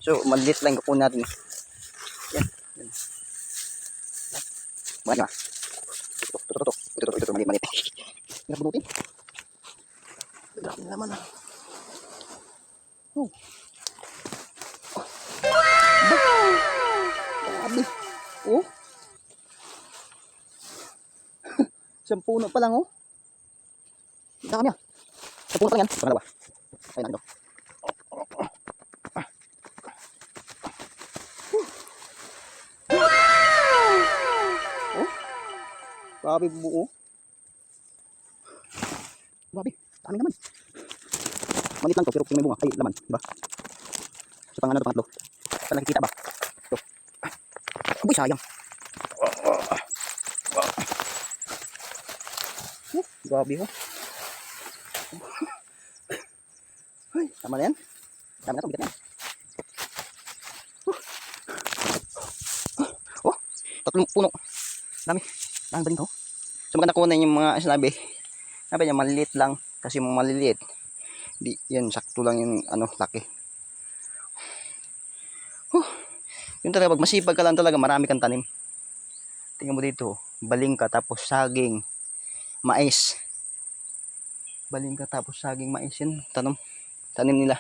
So, maliit lang kukunin natin. Yan. Yan. Mga nga. Ito, maliit. Hirap bunutin. Grabe naman ah. Oh. Grabe. Oh. Isang puno pa lang oh. Dami ah. Isang puno pa lang yan. Pangalawa. Ayun na ito. Oh. Grabe buo. Grabe. Dami naman. Malit lang to pero may bunga. Ay laman. Diba? Sa pang ano to, pangatlo. Saan nakikita ba? Ito. Uy, sayang. Grabe ho. Ay, tama na yan. Tama na ito, bigat na yan. Oh, tatlong puno. Dami. Dami ba rin to? So maganda ko na yung mga sinabi. Sabi niya, maliliit lang. Kasi maliliit. Di, yan, sakto lang yung ano, laki. Yun talaga, pag masipag ka lang talaga, marami kang tanim. Tingnan mo dito, balingka tapos saging, mais. Balingka tapos saging, mais, yan, tanim nila.